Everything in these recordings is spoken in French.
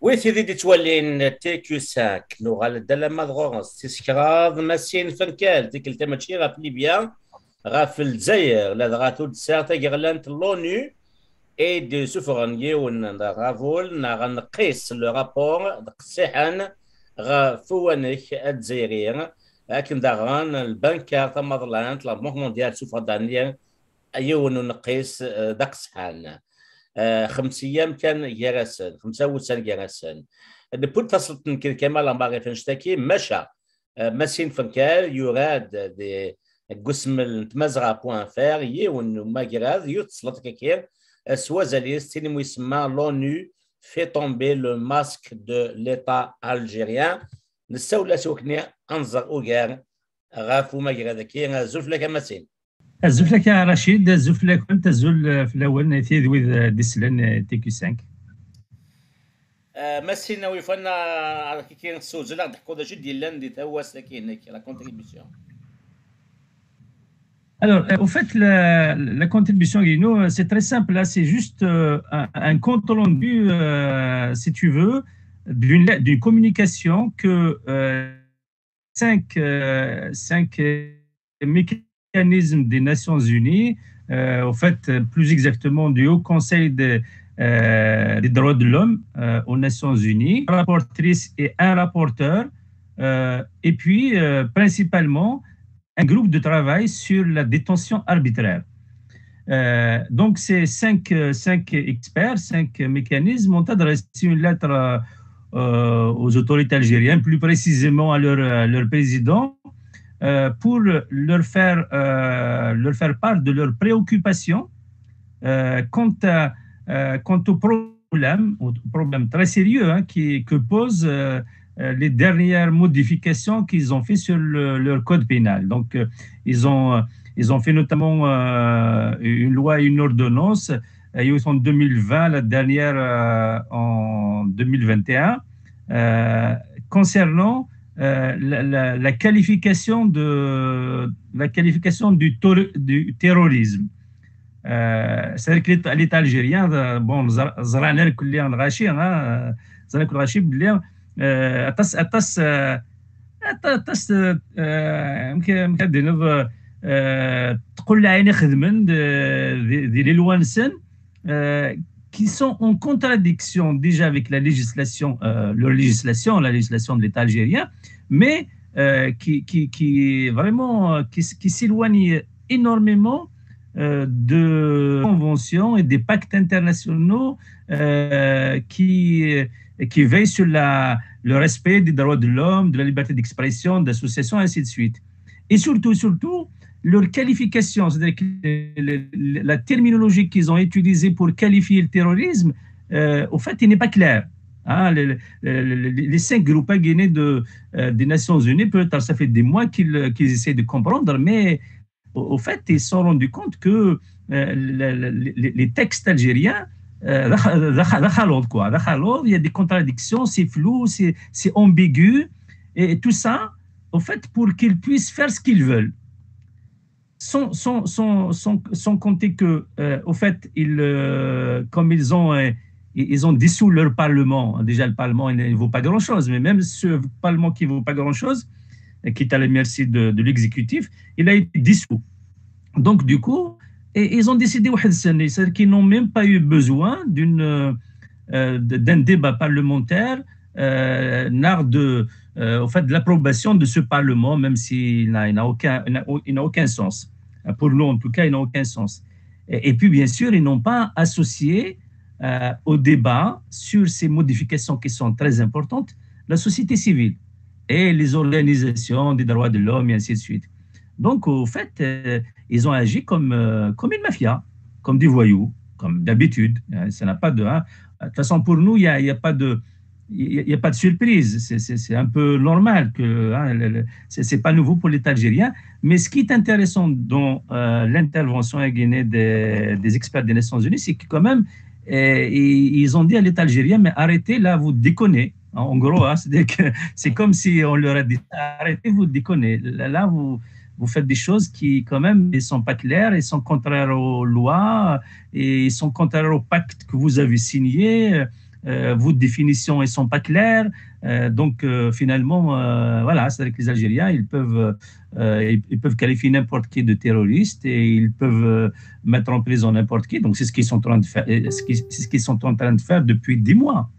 Oui, c'est des تولين تيكيو ساك لغة الدالة مدغوغنس تسكراض ماسين فنكال تيك التماتشي غاف ليبيا غاف الجزائر لا غاتو تسارتا غيغلانت لونو اي دو سوفرانيي ون غافول غنقيس لو رابور دقسيحان غا فوانيك الجزائريين لكن داغان البنكار تمضلانت لا موفمون ديال سوفرانيين ايون نقيس دقسحان 5 أيام كان جرسن 5 جرسن نبوت تصلت كمال أمبارح فنشتكي مشى مسين فنكال يراد دي قسم التمزرع بوان فير يون ما جراد يتصلت كير سوازاليس تيني يسمى لونو في تومبي لو ماسك دو ليتا الجيريان نستولى سوكني انظر اوغار غافو ما جراد كي زلف لك مسين الزفلك يا رشيد الزفلك كنت زول في الاول تيذوي ديسلان تي كي 5 مسينا ويفنا كي نسوز لا ضحكوا دا جدي لاندي تا هو ساكن هيك لا كونتريبيسيون. Alors, au fait, la contribution, Guino, c'est très simple. Là, c'est juste un compte rendu, si tu veux, d'une communication que cinq mécanismes des Nations Unies, au fait, plus exactement du Haut Conseil des droits de l'homme aux Nations Unies, une rapportrice et un rapporteur, et puis principalement un groupe de travail sur la détention arbitraire. Donc, ces cinq experts, 5 mécanismes ont adressé une lettre aux autorités algériennes, plus précisément à leur président, pour leur faire part de leurs préoccupations quant au problème très sérieux que posent les dernières modifications qu'ils ont fait sur leur code pénal. Donc, ils ont fait notamment une loi et une ordonnance, en 2020, la dernière en 2021, concernant la qualification du terrorisme. C'est-à-dire que l'État algérien, bon, زرعنا كل غاشي زرعنا كل غاشي بلي أتس يمكن تقول لعيني خدمن دي لي لوانسن qui sont en contradiction déjà avec la législation, la législation de l'État algérien, mais qui s'éloigne énormément de conventions et des pactes internationaux qui veillent sur le respect des droits de l'homme, de la liberté d'expression, d'association, ainsi de suite. Et surtout, leur qualification, c'est-à-dire que la terminologie qu'ils ont utilisée pour qualifier le terrorisme, au fait, il n'est pas clair. Les 5 groupes guinéens des Nations Unies, peut-être ça fait des mois qu'ils essaient de comprendre, mais au fait, ils se sont rendus compte que les textes algériens, il y a des contradictions, c'est flou, c'est ambigu, et tout ça, au fait, pour qu'ils puissent faire ce qu'ils veulent. Sans compter que, au fait, comme ils ont dissous leur parlement, déjà le parlement il ne vaut pas grand-chose, mais même ce parlement qui ne vaut pas grand-chose, qui est à la merci de l'exécutif, il a été dissous. Donc, du coup, ils ont décidé, c'est-à-dire qu'ils n'ont même pas eu besoin d'un débat parlementaire, au fait, de l'approbation de ce Parlement, même s'il n'a aucun sens. Pour nous, en tout cas, il n'a aucun sens. Et puis, bien sûr, ils n'ont pas associé au débat sur ces modifications qui sont très importantes la société civile et les organisations des droits de l'homme, et ainsi de suite. Donc, au fait, ils ont agi comme une mafia, comme des voyous, comme d'habitude. Ça n'a pas de... De toute façon, pour nous, il n'y a pas de surprise. C'est un peu normal. Ce n'est pas nouveau pour l'État algérien. Mais ce qui est intéressant dans l'intervention des experts des Nations Unies, c'est que quand même, ils ont dit à l'État algérien, mais arrêtez, là, vous déconnez. En gros, c'est comme si on leur a dit, arrêtez, vous déconnez. Là, vous faites des choses qui, quand même, ne sont pas claires, ils sont contraires aux lois, et ils sont contraires au pacte que vous avez signé. vos définitions ne sont pas claires. Donc, finalement, voilà, c'est-à-dire que les Algériens, ils peuvent qualifier n'importe qui de terroriste et ils peuvent mettre en prison n'importe qui. Donc, c'est ce qu'ils sont en train de faire, c'est ce qu'ils sont en train de faire depuis 10 mois.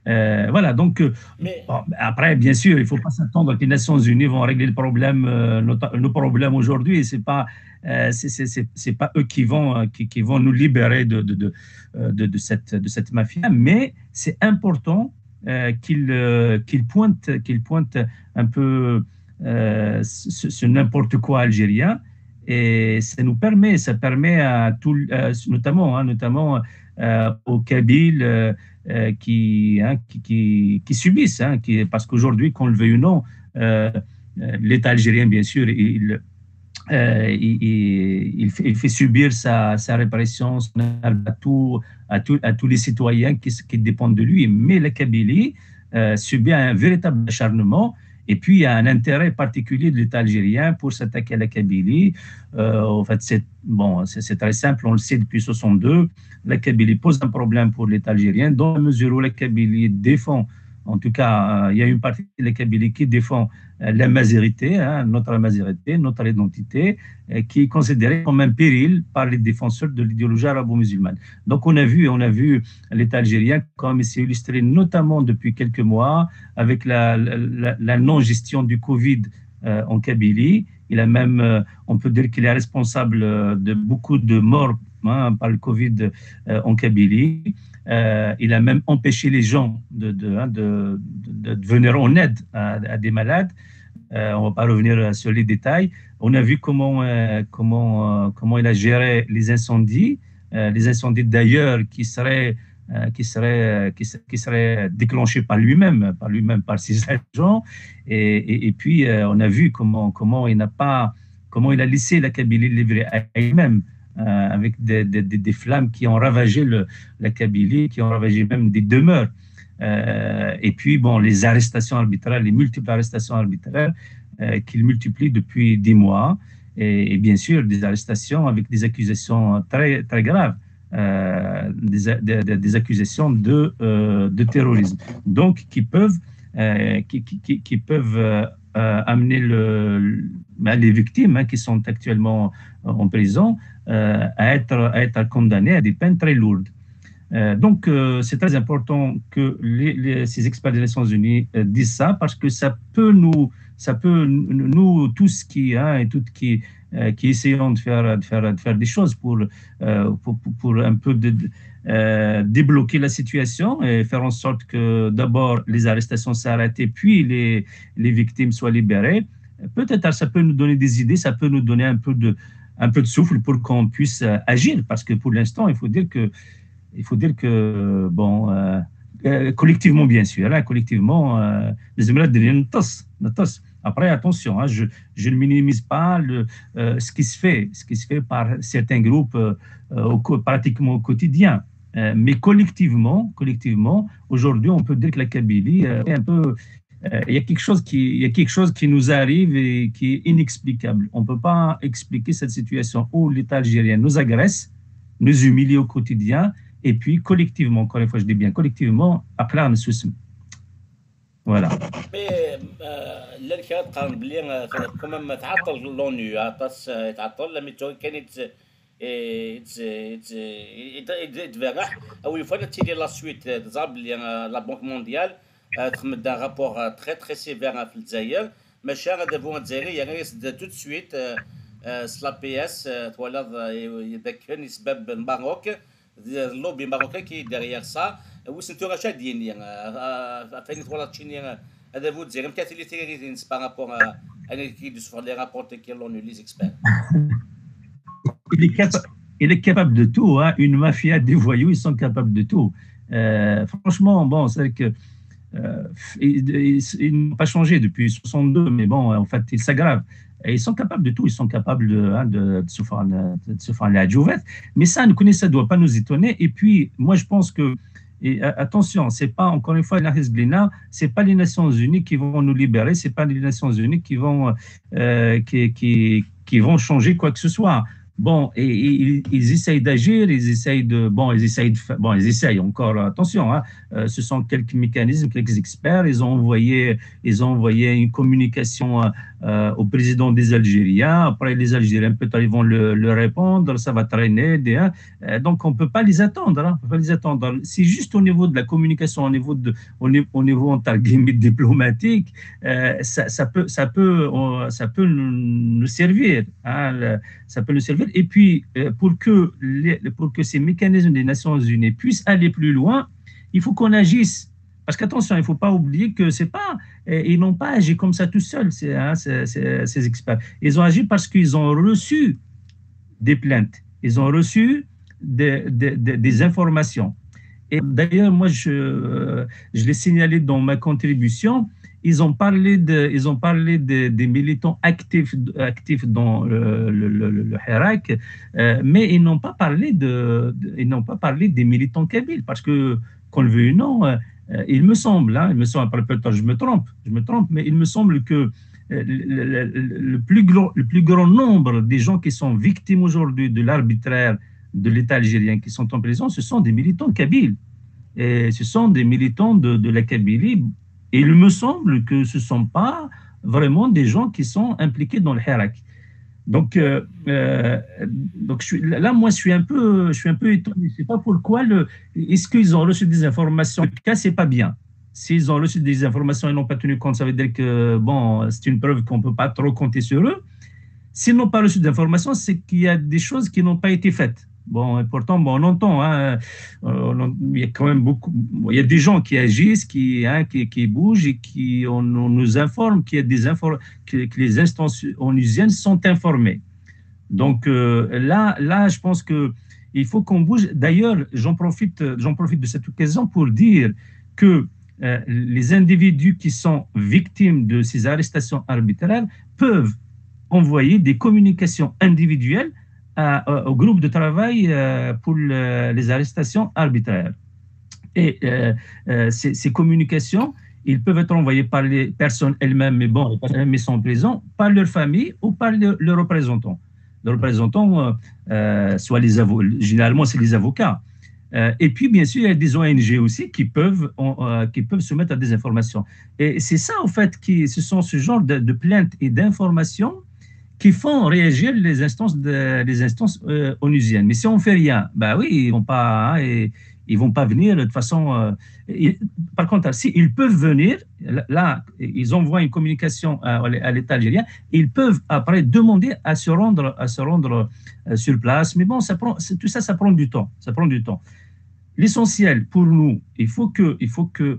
Voilà, donc Mais bon, après, bien sûr, il ne faut pas s'attendre que les Nations Unies vont régler le problème, nos problèmes aujourd'hui. C'est pas eux qui vont nous libérer de cette mafia, mais c'est important qu'ils pointent un peu ce n'importe quoi algérien. Et ça permet à tout, notamment aux Kabyles qui subissent, parce qu'aujourd'hui, qu'on le veuille ou non, l'État algérien, bien sûr, il fait subir sa répression à tous les citoyens qui dépendent de lui. Mais la Kabylie subit un véritable acharnement. Et puis, il y a un intérêt particulier de l'État algérien pour s'attaquer à la Kabylie. En fait, c'est très simple, on le sait depuis 1962. La Kabylie pose un problème pour l'État algérien, dans la mesure où la Kabylie défend, en tout cas, il y a une partie de la Kabylie qui défend la mazérité, notre identité, qui est considérée comme un péril par les défenseurs de l'idéologie arabo-musulmane. Donc, on a vu l'État algérien, comme c'est illustré notamment depuis quelques mois, avec la non-gestion du Covid en Kabylie. Il a même, on peut dire qu'il est responsable de beaucoup de morts par le Covid en Kabylie. Il a même empêché les gens de venir en aide à des malades. On ne va pas revenir sur les détails. On a vu comment il a géré les incendies d'ailleurs qui seraient déclenchés par lui-même, par ses agents. Et puis, on a vu comment il a laissé la Kabylie livrée à elle-même. Avec des flammes qui ont ravagé la Kabylie, qui ont ravagé même des demeures. Et puis, bon, les arrestations arbitraires, les multiples arrestations arbitraires qu'il multiplie depuis 10 mois. Et bien sûr, des arrestations avec des accusations très, très graves, des accusations de terrorisme. Donc, qui peuvent amener les victimes qui sont actuellement en prison à être condamnées à des peines très lourdes. Donc, c'est très important que ces experts des Nations Unies disent ça, parce que ça peut nous tous qui essayons de faire des choses pour un peu débloquer la situation et faire en sorte que d'abord les arrestations s'arrêtent et puis les victimes soient libérées. Peut-être ça peut nous donner des idées, ça peut nous donner un peu de souffle pour qu'on puisse agir, parce que pour l'instant, il faut dire que bon, collectivement, bien sûr, collectivement, les Émirats deviennent tous. Après, attention, je ne minimise pas ce qui se fait par certains groupes pratiquement au quotidien. Mais collectivement, aujourd'hui, on peut dire que la Kabylie est un peu... il y a quelque chose qui nous arrive et qui est inexplicable. On ne peut pas expliquer cette situation où l'État algérien nous agresse, nous humilie au quotidien, et puis collectivement, encore une fois, je dis bien collectivement, après, on se voilà. اللي كنتقارن بلي كما تعطل لونو تعطل لما كانت يتفرح او يفوت تيدير لا سويت تزعب بلي لا بنك مونديال تخمد ان رابور تري تري سيفير في الجزائر ماشي غادا بون الجزائريه غير يسد تو سويت سلا بي اس تولد ذاك سبب الماروك اللوبي الماروكي كي ديغيغ سا وسنتو راه شادين فين تولد تشيني هذا vous dire peut-être les terroristes par rapport à l'équipe de sur les rapports que l'on les experts. Il est capable de tout, hein. Une mafia des voyous, ils sont capables de tout. Franchement, bon, c'est que ils n'ont pas changé depuis 62, mais bon, en fait, ils s'aggravent. Et ils sont capables de tout, ils sont capables de se faire la adjouvette. Mais ça ne doit pas nous étonner. Et puis, moi, je pense que et attention, c'est pas, encore une fois, c'est pas les Nations Unies qui vont nous libérer, c'est pas les Nations Unies qui vont changer quoi que ce soit. Bon, et ils essayent d'agir, ils essayent de, bon, ils essayent encore, attention, hein, ce sont quelques mécanismes, quelques experts, ils ont envoyé une communication au président des Algériens, après les Algériens, peut-être ils vont le répondre, ça va traîner, donc on ne peut pas les attendre, hein, on peut pas les attendre. C'est juste au niveau de la communication, au niveau entre guillemets diplomatique, ça peut nous servir, hein, ça peut nous servir. Et puis, pour que ces mécanismes des Nations Unies puissent aller plus loin, il faut qu'on agisse. Parce qu'attention, il ne faut pas oublier que c'est pas, ils n'ont pas agi comme ça tout seuls, ces experts. Ils ont agi parce qu'ils ont reçu des plaintes, ils ont reçu des informations. Et d'ailleurs, moi, je l'ai signalé dans ma contribution, ils ont parlé des militants actifs dans le Hirak, mais ils n'ont pas parlé des militants kabyles, parce que, qu'on le veuille ou non, il me semble, peut-être je me trompe, mais il me semble que le plus grand nombre des gens qui sont victimes aujourd'hui de l'arbitraire de l'État algérien qui sont en prison, ce sont des militants kabyles. Et ce sont des militants de la Kabylie. Et il me semble que ce ne sont pas vraiment des gens qui sont impliqués dans le Hirak. Donc moi, je suis un peu étonné. Je ne sais pas pourquoi. Est-ce qu'ils ont reçu des informations? En tout cas, ce n'est pas bien. S'ils ont reçu des informations et n'ont pas tenu compte, ça veut dire que bon, c'est une preuve qu'on ne peut pas trop compter sur eux. S'ils n'ont pas reçu d'informations, c'est qu'il y a des choses qui n'ont pas été faites. Bon, et pourtant, bon, on entend, hein, il y a quand même il y a des gens qui agissent, qui bougent et on nous informe qu'il y a que les instances onusiennes sont informées. Donc là, je pense qu'il faut qu'on bouge. D'ailleurs, j'en profite de cette occasion pour dire que les individus qui sont victimes de ces arrestations arbitraires peuvent envoyer des communications individuelles au groupe de travail pour les arrestations arbitraires. Et ces communications, ils peuvent être envoyées par les personnes elles-mêmes, mais bon, elles sont en prison, par leur famille ou par leurs représentants. Les représentants, soit les avocats, généralement c'est les avocats. Et puis, bien sûr, il y a des ONG aussi qui peuvent soumettre à des informations. Et c'est ça, en fait, ce sont ce genre de plaintes et d'informations qui font réagir les instances onusiennes. Mais si on ne fait rien, ben oui, ils ne vont pas venir de toute façon. Par contre, si ils peuvent venir, là, ils envoient une communication à l'État algérien, ils peuvent après demander à se rendre sur place. Mais bon, tout ça, ça prend du temps. L'essentiel pour nous, il faut que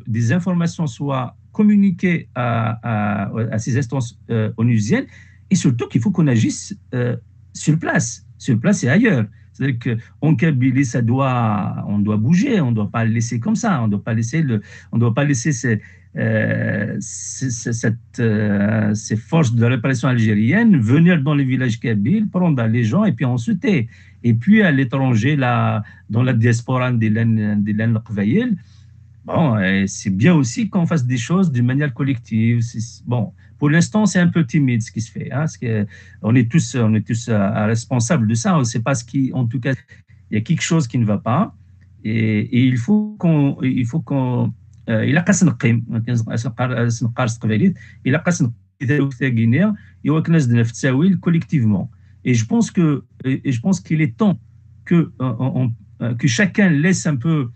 des informations soient communiquées à ces instances onusiennes. Et surtout qu'il faut qu'on agisse sur place et ailleurs. C'est-à-dire qu'en Kabylie, on doit bouger, on ne doit pas le laisser comme ça, on ne doit pas laisser ces forces de répression algérienne venir dans les villages kabyles, prendre les gens et puis ensuite, et puis à l'étranger, dans la diaspora de l'Qbaïl, bon, c'est bien aussi qu'on fasse des choses d'une manière collective. Bon, pour l'instant, c'est un peu timide ce qui se fait. Hein, on est tous responsables de ça. On ne sait pas en tout cas, il y a quelque chose qui ne va pas. Et il faut qu'on, il a qu'à se نقيم il a qu'à se نقيم collectivement. Et je pense qu'il est temps que chacun laisse un peu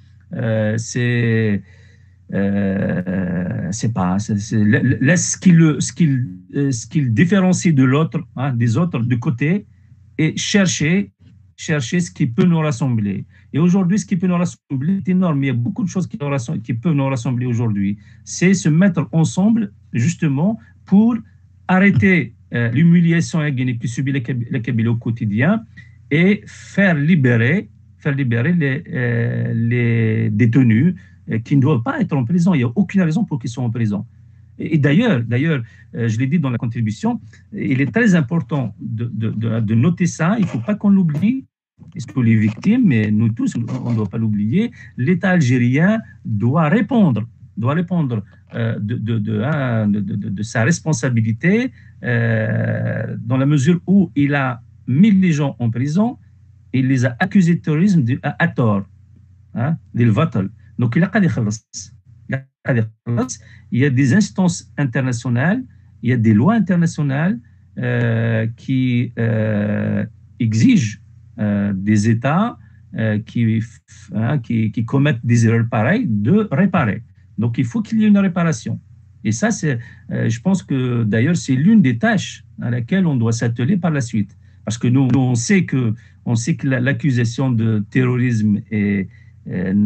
laisse ce qu'il différencie de l'autre, hein, des autres de côté, et chercher ce qui peut nous rassembler. Et aujourd'hui, ce qui peut nous rassembler est énorme. Il y a beaucoup de choses qui peuvent nous rassembler aujourd'hui. C'est se mettre ensemble, justement, pour arrêter l'humiliation qui subit la Kabylie au quotidien et faire libérer les détenus qui ne doivent pas être en prison. Il n'y a aucune raison pour qu'ils soient en prison. Et d'ailleurs, je l'ai dit dans la contribution, il est très important de noter ça. Il ne faut pas qu'on l'oublie. Est-ce que les victimes, mais nous tous, on ne doit pas l'oublier, l'État algérien doit répondre de sa responsabilité dans la mesure où il a mis les gens en prison, il les a accusés de terrorisme à tort, hein, donc il a il y a des instances internationales, il y a des lois internationales qui exigent des États qui commettent des erreurs pareilles de réparer. Donc il faut qu'il y ait une réparation. Et ça, je pense que d'ailleurs, c'est l'une des tâches à laquelle on doit s'atteler par la suite. Parce que nous on sait que l'accusation de terrorisme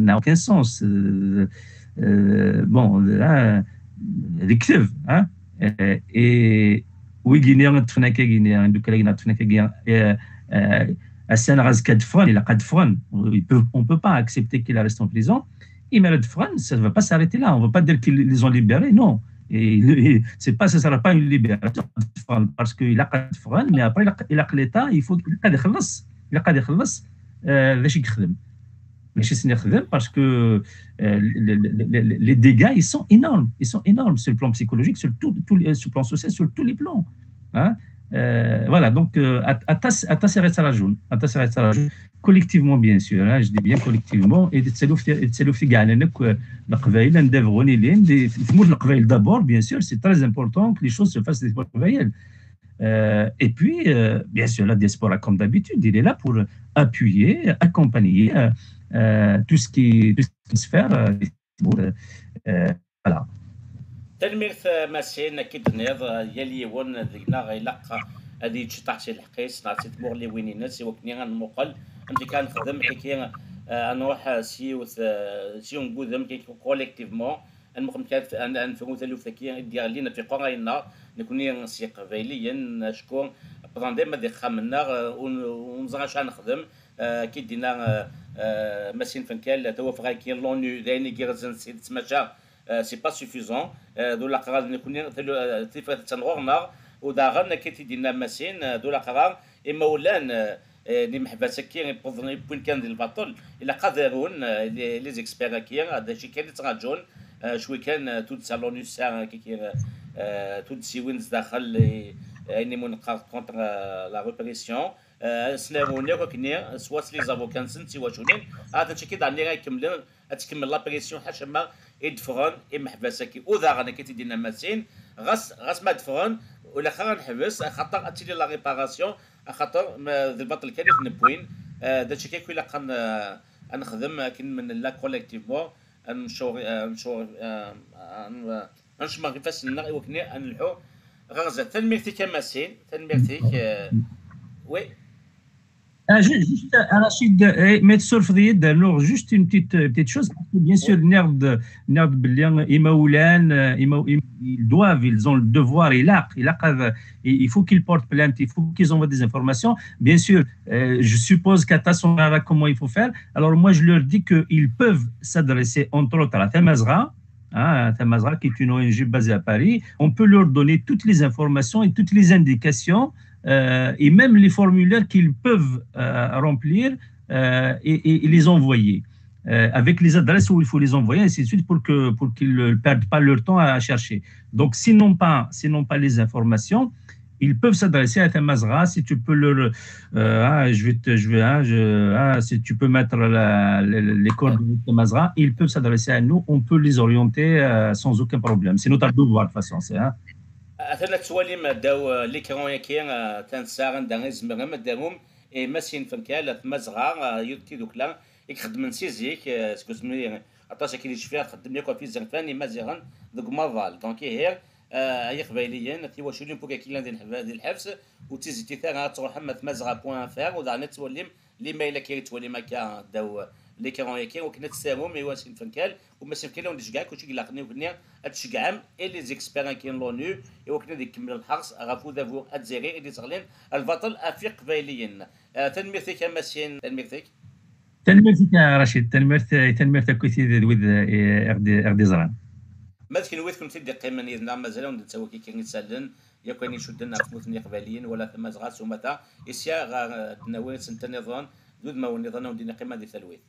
n'a aucun sens. Bon, là, الكذب ها ويغينيا تفناكا غينيا دوك لا تفناكا غينيا السنه غاز كدفران الى قدفران on peut pas accepter qu'il reste en prison et mais Fran, ça ne va pas s'arrêter là, on ne va pas dire qu'ils les ont libérés, non, et c'est pas, ça ne sera pas une libération parce qu'il a Fran, mais après il a l'État, il faut qu'il a يخلص باش يخدم ماشي يخدم parce que les dégâts ils sont énormes sur le plan psychologique, sur le plan social, sur tous les plans, hein. Voilà, donc collectivement bien sûr, hein, je dis bien collectivement, et d'abord bien sûr, c'est très important que les choses se fassent des et puis bien sûr la diaspora comme d'habitude il est là pour appuyer, accompagner tout ce qui se fait voilà. تلميذ ماسين اكيد نيض يلي ون ذينا غيلق هذه تشطح الحقيس نعطي تمور لي وين ناس وكني غنمقل امتي كنخدم كي نروح سيو نقودم كي كوليكتيفمون المخدم كانت نفهمو تلوف كي ديال لينا في قراينا نكوني نسيق قبيليا شكون بضان ديما دي خامنا ونزغا شحال نخدم كي دينا ماسين فنكال توفى كي لونو دايني كي غزن سيد تماشا سي با سوفيزون دولا قرار نكوني تيفات تنغورنا وداغن كي دينا ماسين دولا قرار اما ولان اللي محبسه كي بوظني بوين كان ديال الباطل الا قادرون لي زيكسبير كي هذا الشيء كان يتراجون شوي كان تود سالونو سا كي تود سيوينز داخل اني منقار كونتر لا ريبريسيون سناوني وكني سوات لي زافوكان سنتي واشونين هذا الشيء كي داني غيكمل تكمل لا بريسيون حاشا ما يدفرون محبسه كي وذا كي تدينا ماسين غاس ما دفرون ولا خا نحبس خاطر اتيلي لا ريباراسيون خاطر ذا البطل كان نبوين داكشي كي لا نخدم كاين من لا كوليكتيفمون نشور نشمر كيفاش نغي وكني نلحو غرزه تنميرتي كماسين تنميرتي وي Juste, Rachid, mettre sur Fried, alors juste une petite chose, parce que bien sûr, ils ont le devoir, il faut qu'ils portent plainte, il faut qu'ils envoient des informations. Bien sûr, je suppose qu'à Tassonara, comment il faut faire. Alors moi, je leur dis qu'ils peuvent s'adresser entre autres à la Tamazra, hein, Tamazra qui est une ONG basée à Paris. On peut leur donner toutes les informations et toutes les indications et même les formulaires qu'ils peuvent remplir et les envoyer avec les adresses où il faut les envoyer, ainsi de suite, pour qu'ils ne perdent pas leur temps à chercher. Donc, s'ils n'ont pas les informations, ils peuvent s'adresser à Tamazra. Si tu peux leur, si tu peux mettre les coordonnées de Tamazra, ils peuvent s'adresser à nous. On peut les orienter sans aucun problème. C'est notre devoir de toute façon. أثناء التواليم داو اللي كانوا ياكين تنساغن دا زمرم داهم اي ماسين فنكال مزغا يوتي دوكلا يخدم سيزيك سكوزمي عطاش كي شفيها خدم ياكل في زنفاني مازيغن دوك مافال دونك هير هي قبايليا تي واش لي بوكا كي ديال الحبس وتيزيتي ثاني تروح حمد مزغا بوان فار ودعنا توليم لي مايلا كي تولي مكا داو اللي كانوا ياكين وكنا تساهم يواسين فنكال وماسين فنكال ونشكاع كلشي كيلاقني وكنا تشجعهم اي لي زيكسبير كاين لونو وكنا ديك كمل الحرس غافو دافو اتزيري اللي تغلين البطل افيق قبايليا تنميرتك ماسين تنميرتك رشيد تنميرتك كويتي وذ اردي زران ما كاين ويث كنت تدي قيمه نيدنا مازال ندتساوي كي كنسالن يا كان يشدنا في مثني قباليين ولا ثم زغاس ومتى اسيا غا دناوي سنتني ظن دود ما ونظن ودينا قيمه دي ثلويث